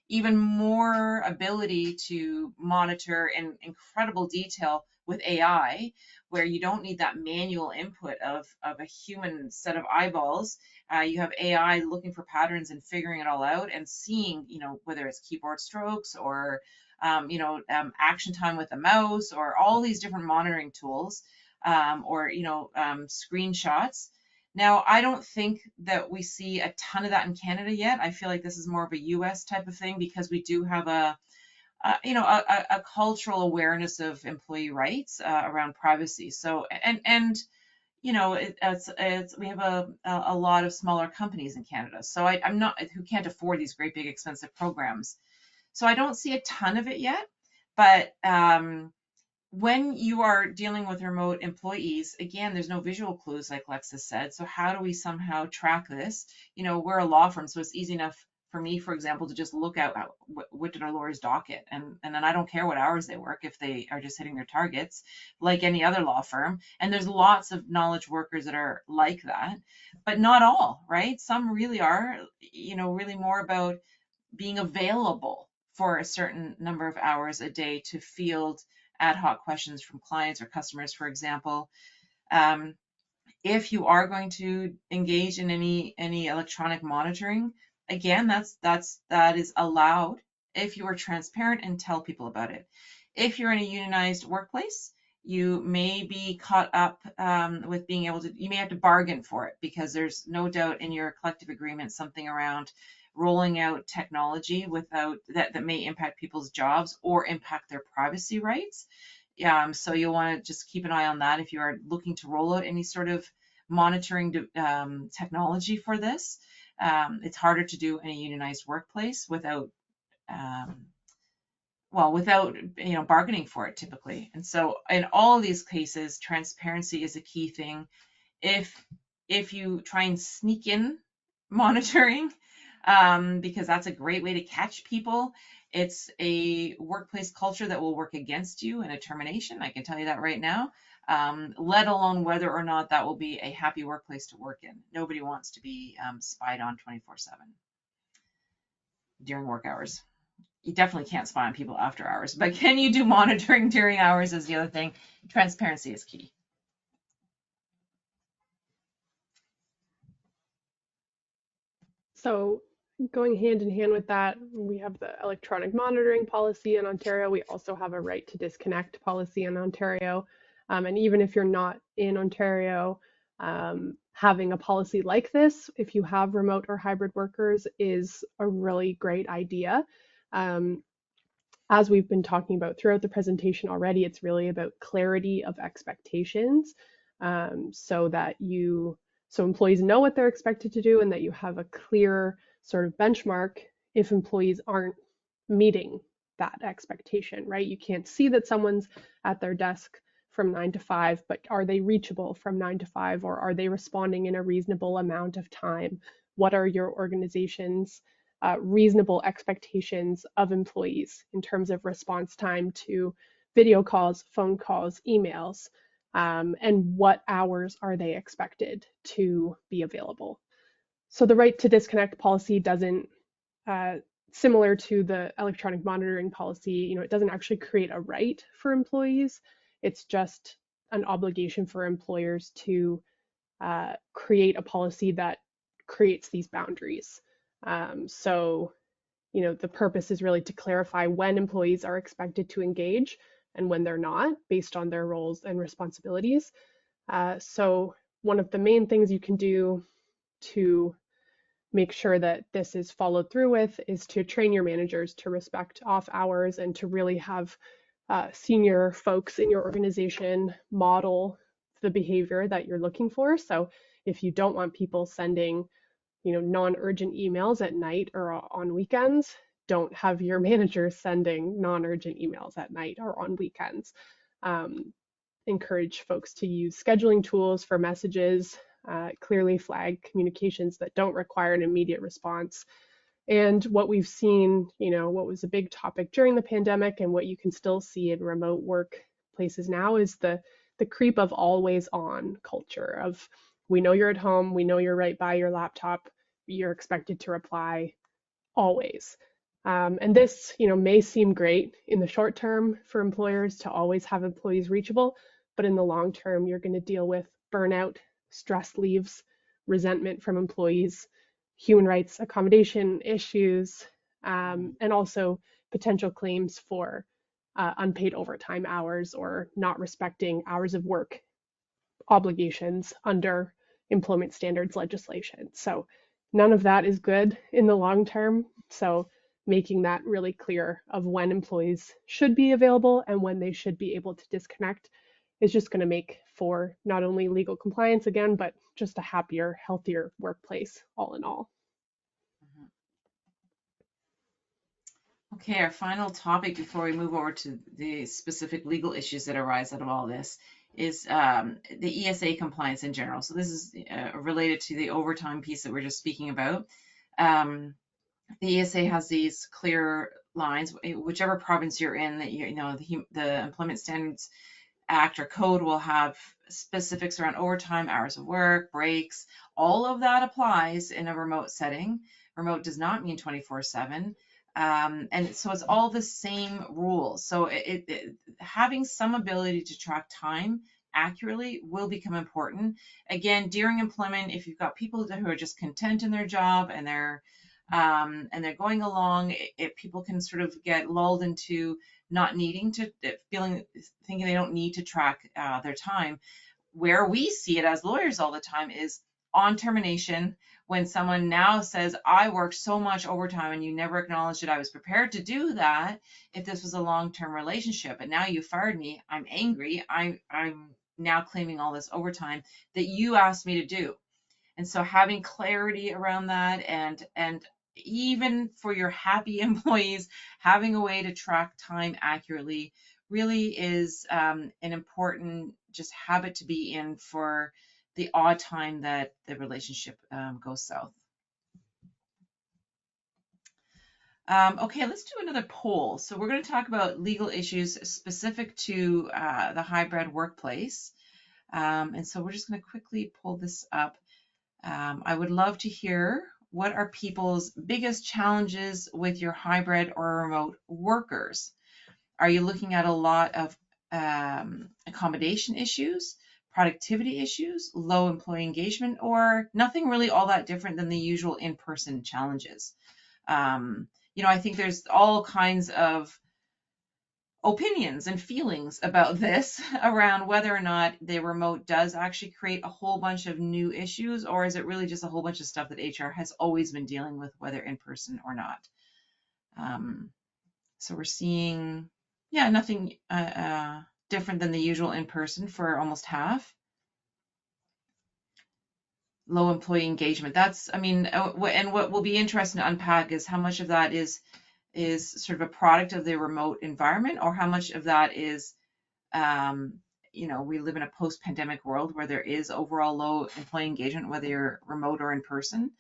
even more ability to monitor in incredible detail with AI, where you don't need that manual input of a human set of eyeballs. You have AI looking for patterns and figuring it all out and seeing, whether it's keyboard strokes or, action time with the mouse or all these different monitoring tools, or screenshots. Now, I don't think that we see a ton of that in Canada yet. I feel like this is more of a US type of thing because we do have a cultural awareness of employee rights around privacy. So, we have a lot of smaller companies in Canada. So I'm not, who can't afford these great big expensive programs. So I don't see a ton of it yet, but when you are dealing with remote employees, again, there's no visual clues like Lexa said. So how do we somehow track this? We're a law firm, so it's easy enough for me, for example, to just look at what did our lawyers docket, and then I don't care what hours they work if they are just hitting their targets, like any other law firm. And there's lots of knowledge workers that are like that, but not all, right? Some really are, really more about being available for a certain number of hours a day to field ad hoc questions from clients or customers, for example. If you are going to engage in any electronic monitoring, again, that is allowed if you are transparent and tell people about it. If you're in a unionized workplace, you may be caught up with being able to, you may have to bargain for it because there's no doubt in your collective agreement something around rolling out technology without that may impact people's jobs or impact their privacy rights. So you'll want to just keep an eye on that if you are looking to roll out any sort of monitoring technology for this. It's harder to do in a unionized workplace without bargaining for it typically. And so in all of these cases, transparency is a key thing. If you try and sneak in monitoring, because that's a great way to catch people, it's a workplace culture that will work against you in a termination. I can tell you that right now, let alone whether or not that will be a happy workplace to work in. Nobody wants to be spied on 24/7 during work hours. You definitely can't spy on people after hours, but can you do monitoring during hours is the other thing. Transparency is key. So going hand in hand with that, we have the electronic monitoring policy in Ontario. We also have a right to disconnect policy in Ontario. And even if you're not in Ontario, having a policy like this, if you have remote or hybrid workers, is a really great idea. As we've been talking about throughout the presentation already, it's really about clarity of expectations, so employees know what they're expected to do and that you have a clear sort of benchmark if employees aren't meeting that expectation, right? You can't see that someone's at their desk from 9 to 5, but are they reachable from 9 to 5, or are they responding in a reasonable amount of time? What are your organization's reasonable expectations of employees in terms of response time to video calls, phone calls, emails, and what hours are they expected to be available? So the right to disconnect policy doesn't, similar to the electronic monitoring policy, it doesn't actually create a right for employees. It's just an obligation for employers to create a policy that creates these boundaries. So, the purpose is really to clarify when employees are expected to engage and when they're not, based on their roles and responsibilities. So one of the main things you can do to make sure that this is followed through with is to train your managers to respect off hours and to really have senior folks in your organization model the behavior that you're looking for. So if you don't want people sending, non-urgent emails at night or on weekends, don't have your managers sending non-urgent emails at night or on weekends. Encourage folks to use scheduling tools for messages, clearly flag communications that don't require an immediate response. And what we've seen, what was a big topic during the pandemic and what you can still see in remote workplaces now is the creep of always on culture of, we know you're at home, we know you're right by your laptop, you're expected to reply always. And this, may seem great in the short term for employers to always have employees reachable, but in the long term, you're going to deal with burnout, stress leaves, resentment from employees, human rights accommodation issues, and also potential claims for unpaid overtime hours or not respecting hours of work obligations under employment standards legislation. So none of that is good in the long term. So making that really clear of when employees should be available and when they should be able to disconnect is just going to make for not only legal compliance again, but just a happier, healthier workplace all in all. Okay, our final topic before we move over to the specific legal issues that arise out of all this is the ESA compliance in general. So this is related to the overtime piece that we're just speaking about. The ESA has these clear lines, whichever province you're in, that the Employment Standards Act or code will have specifics around overtime, hours of work, breaks. All of that applies in a remote setting. Remote does not mean 24/7. And so it's all the same rules. So having some ability to track time accurately will become important. Again, during employment, if you've got people who are just content in their job and they're going along, people can sort of get lulled into not needing to, thinking they don't need to track their time. Where we see it as lawyers all the time is on termination, when someone now says, I worked so much overtime and you never acknowledged it. I was prepared to do that if this was a long-term relationship, but now you fired me. I'm angry. I'm now claiming all this overtime that you asked me to do. And so having clarity around that, and even for your happy employees, having a way to track time accurately really is an important just habit to be in for the odd time that the relationship goes south. Okay, let's do another poll. So we're going to talk about legal issues specific to the hybrid workplace. And so we're just going to quickly pull this up. I would love to hear, what are people's biggest challenges with your hybrid or remote workers? Are you looking at a lot of accommodation issues, productivity issues, low employee engagement, or nothing really all that different than the usual in-person challenges? I think there's all kinds of opinions and feelings about this around whether or not the remote does actually create a whole bunch of new issues, or is it really just a whole bunch of stuff that HR has always been dealing with, whether in person or not. So we're seeing, nothing different than the usual in person for almost half. Low employee engagement. And what will be interesting to unpack is how much of that is sort of a product of the remote environment, or how much of that is, we live in a post-pandemic world where there is overall low employee engagement, whether you're remote or in person.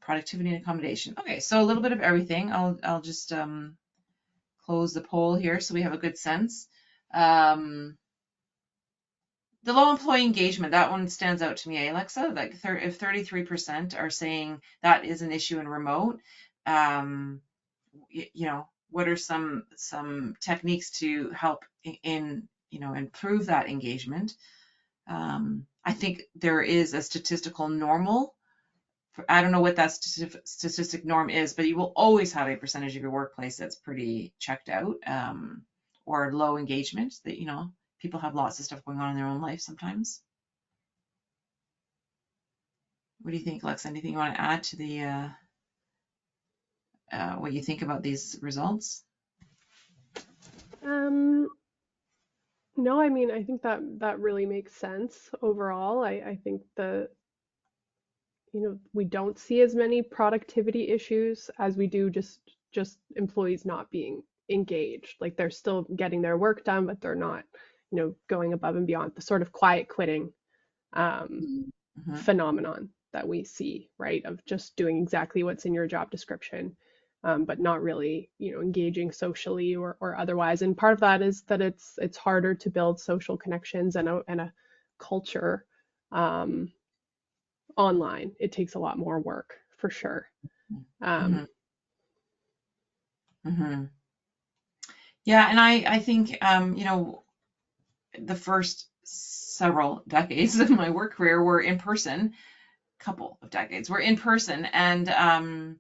Productivity and accommodation. Okay, so a little bit of everything. I'll just close the poll here so we have a good sense. The low employee engagement, that one stands out to me, Lexa. Like if 33% are saying that is an issue in remote, what are some techniques to help improve that engagement? I think there is a statistical normal I don't know what that statistic norm is, but you will always have a percentage of your workplace that's pretty checked out, or low engagement, that, people have lots of stuff going on in their own life sometimes. What do you think, Lexa? Anything you want to add to the what you think about these results? No, I mean, I think that really makes sense overall. I think we don't see as many productivity issues as we do just employees not being engaged. Like they're still getting their work done, but they're not, going above and beyond. The sort of quiet quitting phenomenon that we see, right? Of just doing exactly what's in your job description, but not really, engaging socially or otherwise. And part of that is that it's harder to build social connections and a culture online. It takes a lot more work for sure. Yeah, and I think the first several decades of my work career were in person. Couple of decades were in person, and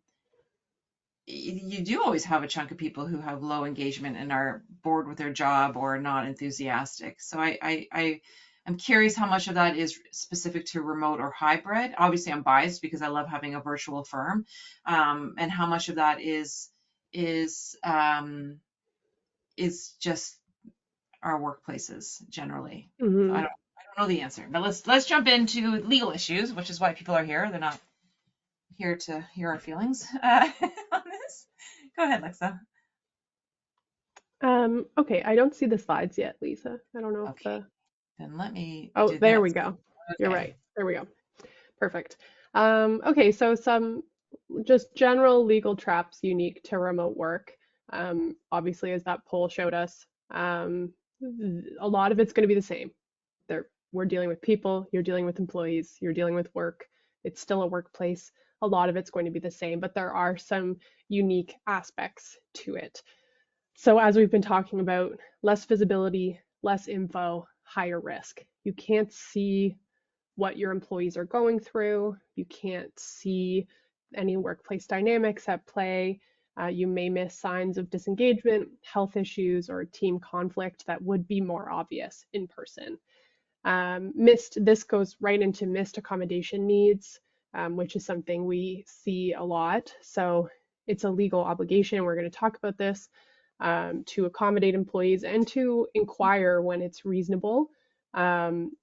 you do always have a chunk of people who have low engagement and are bored with their job or not enthusiastic. So I'm curious how much of that is specific to remote or hybrid. Obviously, I'm biased because I love having a virtual firm, and how much of that is just our workplaces generally. Mm-hmm. So I don't know the answer, but let's jump into legal issues, which is why people are here. They're not here to hear our feelings on this. Go ahead, Lexa. Okay, I don't see the slides yet, Lisa. I don't know if Okay. Then let me. Oh, there we go. Okay. You're right. There we go. Perfect. Okay, so some just general legal traps unique to remote work. Obviously, as that poll showed us, a lot of it's going to be the same. We're dealing with people, you're dealing with employees, you're dealing with work. It's still a workplace. A lot of it's going to be the same, but there are some unique aspects to it. So as we've been talking about, less visibility, less info, higher risk. You can't see what your employees are going through. You can't see any workplace dynamics at play. You may miss signs of disengagement, health issues, or team conflict that would be more obvious in person. This goes right into missed accommodation needs, which is something we see a lot. So it's a legal obligation. We're going to talk about this, to accommodate employees and to inquire when it's reasonable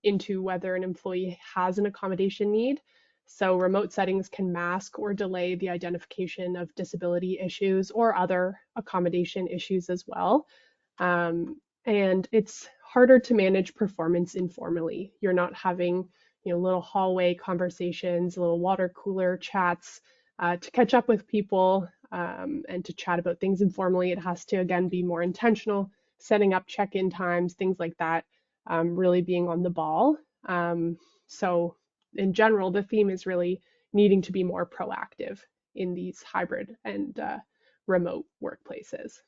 into whether an employee has an accommodation need. So remote settings can mask or delay the identification of disability issues or other accommodation issues as well. And it's harder to manage performance informally. You're not having, little hallway conversations, little water cooler chats to catch up with people and to chat about things informally. It has to, again, be more intentional, setting up check-in times, things like that, really being on the ball. So in general, the theme is really needing to be more proactive in these hybrid and remote workplaces.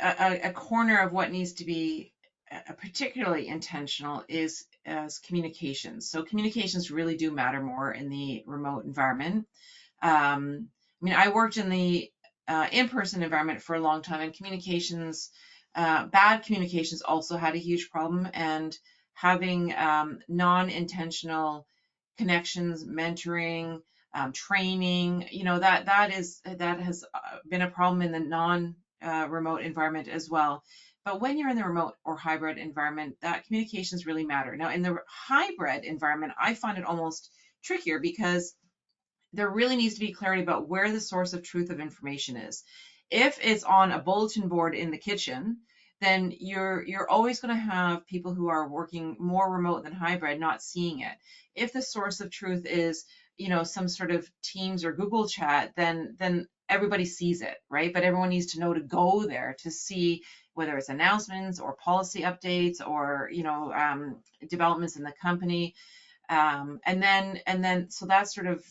A corner of what needs to be particularly intentional is communications. So communications really do matter more in the remote environment. I worked in the in-person environment for a long time, and communications, bad communications also had a huge problem, and having non-intentional connections, mentoring, training, that has been a problem in the non-remote environment as well. But when you're in the remote or hybrid environment, that communications really matter. Now, in the hybrid environment, I find it almost trickier because there really needs to be clarity about where the source of truth of information is. If it's on a bulletin board in the kitchen, then you're always going to have people who are working more remote than hybrid not seeing it. If the source of truth is, some sort of Teams or Google chat, then everybody sees it, right? But everyone needs to know to go there to see whether it's announcements or policy updates or, developments in the company. And then so that's sort of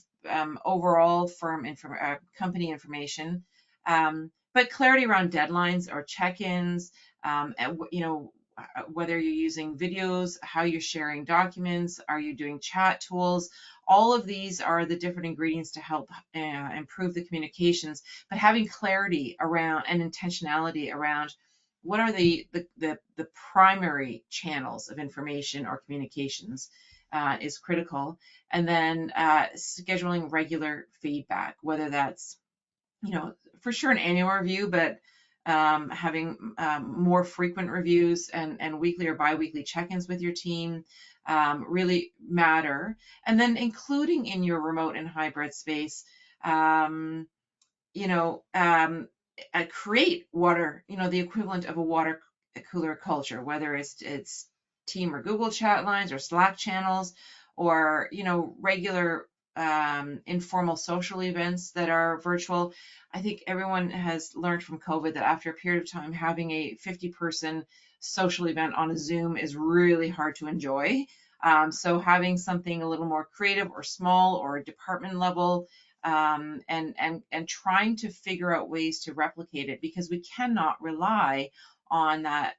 overall firm company information. But clarity around deadlines or check-ins, whether you're using videos, how you're sharing documents, are you doing chat tools? All of these are the different ingredients to help improve the communications, but having clarity around and intentionality around what are the primary channels of information or communications is critical. And then scheduling regular feedback, whether that's, for sure an annual review, but having more frequent reviews and weekly or biweekly check-ins with your team really matter. And then including in your remote and hybrid space, you know, um, create water, the equivalent of a water cooler culture, whether it's team or Google chat lines or Slack channels, or regular informal social events that are virtual. I think everyone has learned from COVID that after a period of time, having a 50-person social event on a Zoom is really hard to enjoy. So having something a little more creative or small or department level, and trying to figure out ways to replicate it, because we cannot rely on that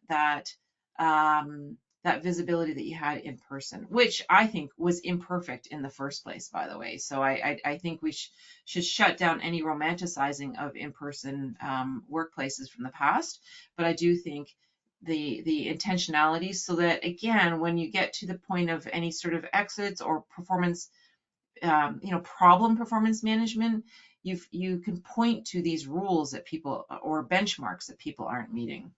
visibility that you had in person, which I think was imperfect in the first place, by the way. So I think we should shut down any romanticizing of in-person workplaces from the past. But I do think the intentionality, so that again, when you get to the point of any sort of exits or performance, problem performance management, you can point to these rules that people, or benchmarks that people aren't meeting.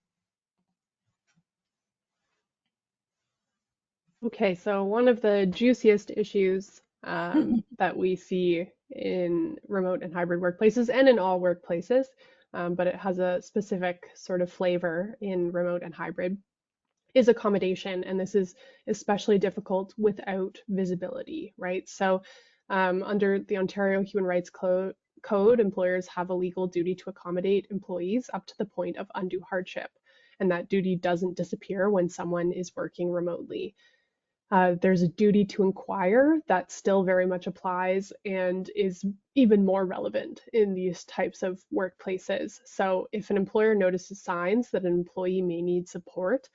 Okay, so one of the juiciest issues that we see in remote and hybrid workplaces and in all workplaces, but it has a specific sort of flavor in remote and hybrid, is accommodation. And this is especially difficult without visibility, right? So under the Ontario Human Rights Code, employers have a legal duty to accommodate employees up to the point of undue hardship. And that duty doesn't disappear when someone is working remotely. There's a duty to inquire that still very much applies and is even more relevant in these types of workplaces. So if an employer notices signs that an employee may need support,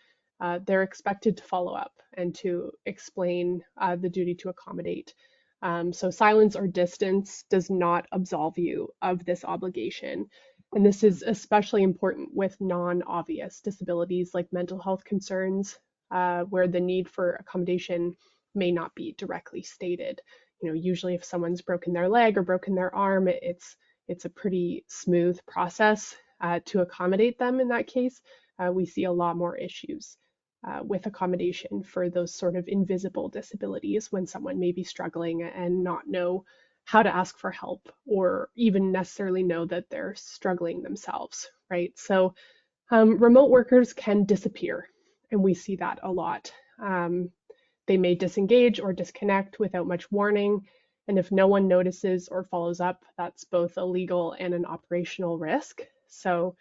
they're expected to follow up and to explain the duty to accommodate. So silence or distance does not absolve you of this obligation. And this is especially important with non-obvious disabilities like mental health concerns, where the need for accommodation may not be directly stated. Usually if someone's broken their leg or broken their arm, it's a pretty smooth process to accommodate them in that case. We see a lot more issues with accommodation for those sort of invisible disabilities when someone may be struggling and not know how to ask for help or even necessarily know that they're struggling themselves, right? So remote workers can disappear, and we see that a lot. They may disengage or disconnect without much warning, and if no one notices or follows up, that's both a legal and an operational risk. So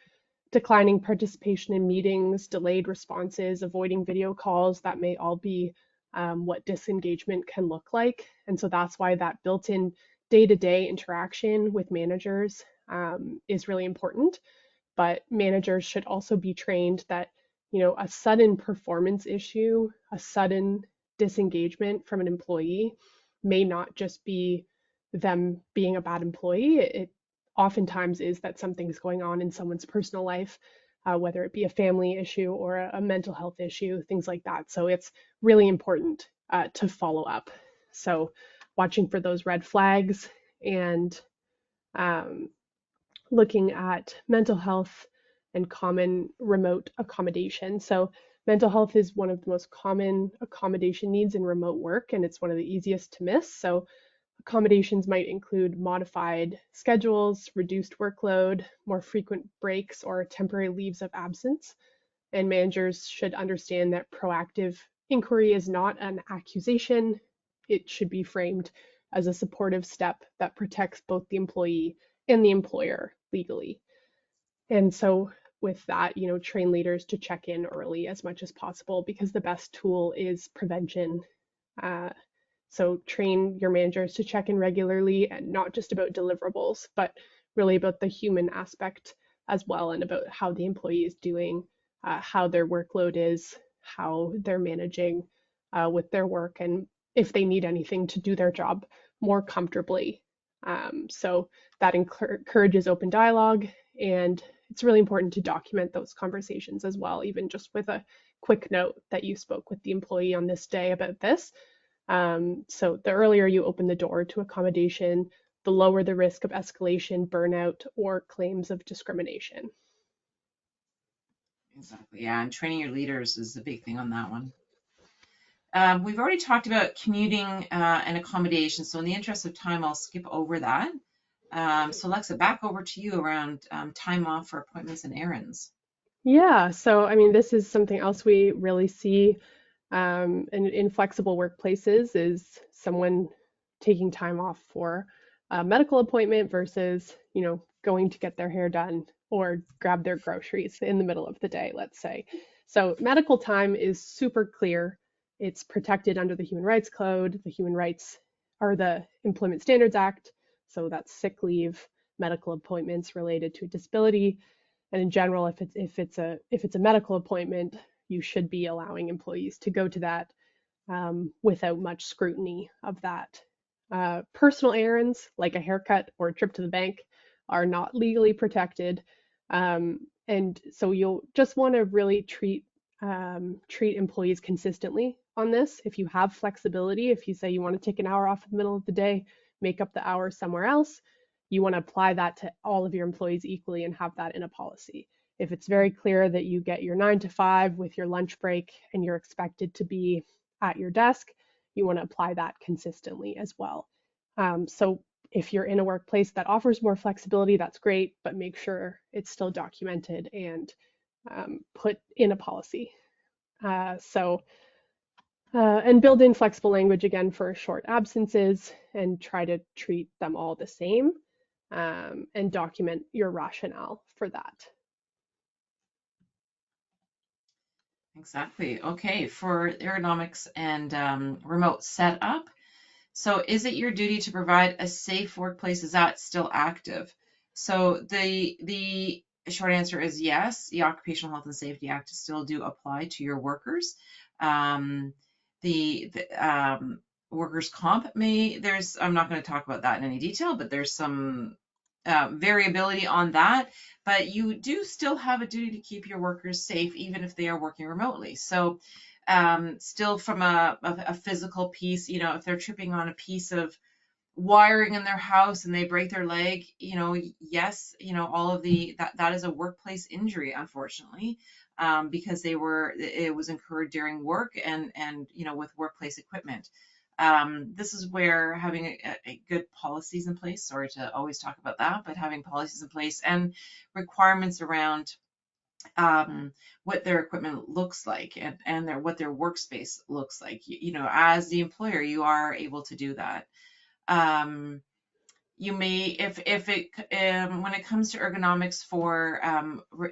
declining participation in meetings, delayed responses, avoiding video calls, that may all be what disengagement can look like. And so that's why that built-in day-to-day interaction with managers is really important. But managers should also be trained that a sudden performance issue, a sudden disengagement from an employee may not just be them being a bad employee. It oftentimes is that something's going on in someone's personal life, whether it be a family issue or a mental health issue, things like that. So it's really important to follow up. So watching for those red flags and looking at mental health and common remote accommodation. So mental health is one of the most common accommodation needs in remote work, and it's one of the easiest to miss. So accommodations might include modified schedules, reduced workload, more frequent breaks, or temporary leaves of absence. And managers should understand that proactive inquiry is not an accusation. It should be framed as a supportive step that protects both the employee and the employer legally. And so with that, train leaders to check in early as much as possible, because the best tool is prevention. So train your managers to check in regularly, and not just about deliverables, but really about the human aspect as well, and about how the employee is doing, how their workload is, how they're managing with their work and if they need anything to do their job more comfortably. So that encourages open dialogue, and it's really important to document those conversations as well, even just with a quick note that you spoke with the employee on this day about this. So the earlier you open the door to accommodation, the lower the risk of escalation, burnout, or claims of discrimination. Exactly. Yeah, and training your leaders is the big thing on that one. We've already talked about commuting and accommodation, so in the interest of time, I'll skip over that. So Lexa, back over to you around time off for appointments and errands. Yeah, so I mean, this is something else we really see in flexible workplaces is someone taking time off for a medical appointment versus, going to get their hair done or grab their groceries in the middle of the day, let's say. So medical time is super clear. It's protected under the Human Rights Code. The Human Rights are the Employment Standards Act. So that's sick leave, medical appointments related to a disability. And in general, if it's a medical appointment, you should be allowing employees to go to that without much scrutiny of that. Personal errands like a haircut or a trip to the bank are not legally protected, and so you'll just want to really treat employees consistently on this. If you have flexibility, if you say you want to take an hour off in the middle of the day, make up the hour somewhere else, you want to apply that to all of your employees equally and have that in a policy. If it's very clear that you get your 9 to 5 with your lunch break and you're expected to be at your desk, you want to apply that consistently as well. So if you're in a workplace that offers more flexibility, that's great, but make sure it's still documented and put in a policy. And build in flexible language again for short absences and try to treat them all the same, and document your rationale for that. Exactly. Okay, for ergonomics and remote setup. So is it your duty to provide a safe workplace? Is that still active? So the short answer is yes. The Occupational Health and Safety Act still do apply to your workers. The workers' comp I'm not going to talk about that in any detail, but there's some variability on that. But you do still have a duty to keep your workers safe, even if they are working remotely. So still from a physical piece, if they're tripping on a piece of wiring in their house and they break their leg, yes, all of that is a workplace injury, unfortunately, because it was incurred during work and with workplace equipment. This is where having a good policies in place, sorry to always talk about that, but having policies in place and requirements around what their equipment looks like and what their workspace looks like. As the employer, you are able to do that. You may, if it when it comes to ergonomics for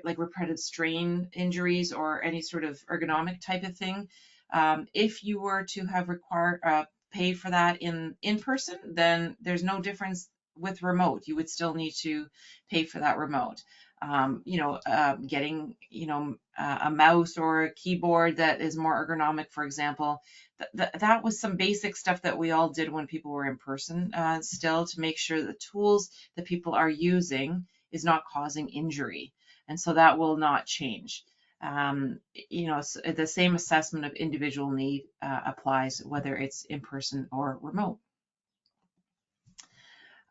like repetitive strain injuries or any sort of ergonomic type of thing, if you were to have pay for that in person, then there's no difference with remote. You would still need to pay for that remote. Getting a mouse or a keyboard that is more ergonomic, for example, that was some basic stuff that we all did when people were in person, still, to make sure the tools that people are using is not causing injury, and so that will not change. The same assessment of individual need applies whether it's in person or remote.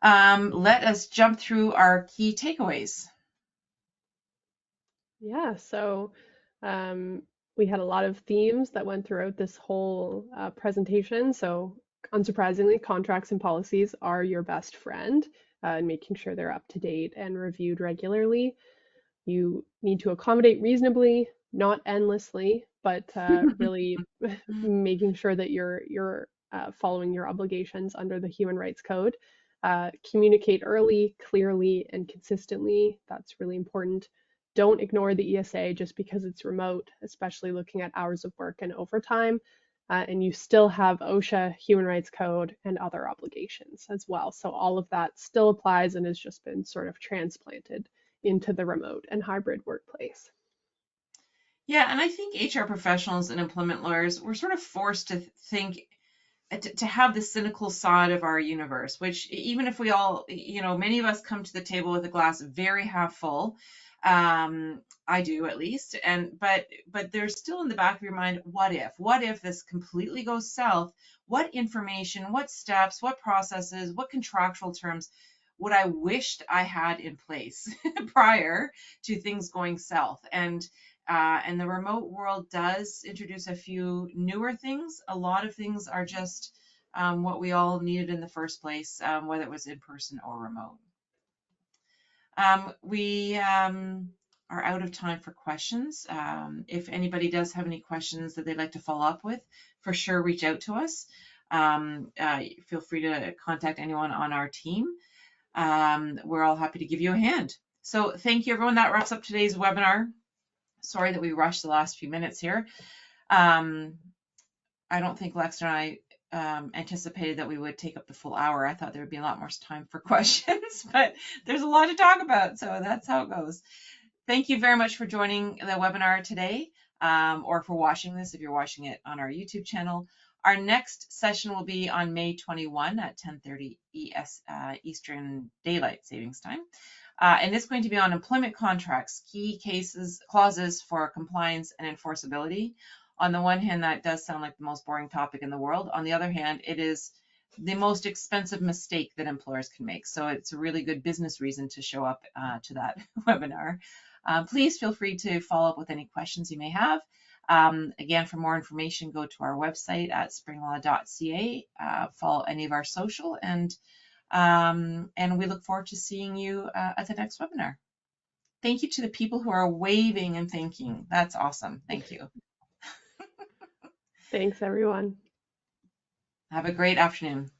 Let us jump through our key takeaways. Yeah, so we had a lot of themes that went throughout this whole presentation. So unsurprisingly, contracts and policies are your best friend in making sure they're up to date and reviewed regularly. You need to accommodate reasonably, not endlessly, but really making sure that you're following your obligations under the Human Rights Code. Communicate early, clearly, and consistently. That's really important. Don't ignore the ESA just because it's remote, especially looking at hours of work and overtime. And you still have OSHA, Human Rights Code, and other obligations as well. So all of that still applies and has just been sort of transplanted into the remote and hybrid workplace. Yeah, and I think HR professionals and employment lawyers, we're sort of forced to think, to have the cynical side of our universe, which even if we all, many of us come to the table with a glass very half full. I do at least. But there's still in the back of your mind, what if this completely goes south? What information, what steps, what processes, what contractual terms would I wished I had in place prior to things going south? And the remote world does introduce a few newer things. A lot of things are just what we all needed in the first place, whether it was in person or remote. We are out of time for questions. If anybody does have any questions that they'd like to follow up with, for sure reach out to us. Feel free to contact anyone on our team. We're all happy to give you a hand. So thank you, everyone. That wraps up today's webinar. Sorry that we rushed the last few minutes here. I don't think Lexa and I anticipated that we would take up the full hour. I thought there would be a lot more time for questions, but there's a lot to talk about, so that's how it goes. Thank you very much for joining the webinar today, or for watching this if you're watching it on our YouTube channel. Our next session will be on May 21 at 10:30 Eastern Daylight Savings Time. And it's going to be on employment contracts, key clauses for compliance and enforceability. On the one hand, that does sound like the most boring topic in the world. On the other hand, it is the most expensive mistake that employers can make. So it's a really good business reason to show up to that webinar. Please feel free to follow up with any questions you may have. Again, for more information, go to our website at springlaw.ca, follow any of our social, and we look forward to seeing you at the next webinar. Thank you to the people who are waving and thanking. That's awesome. Thank you. Thanks, everyone. Have a great afternoon.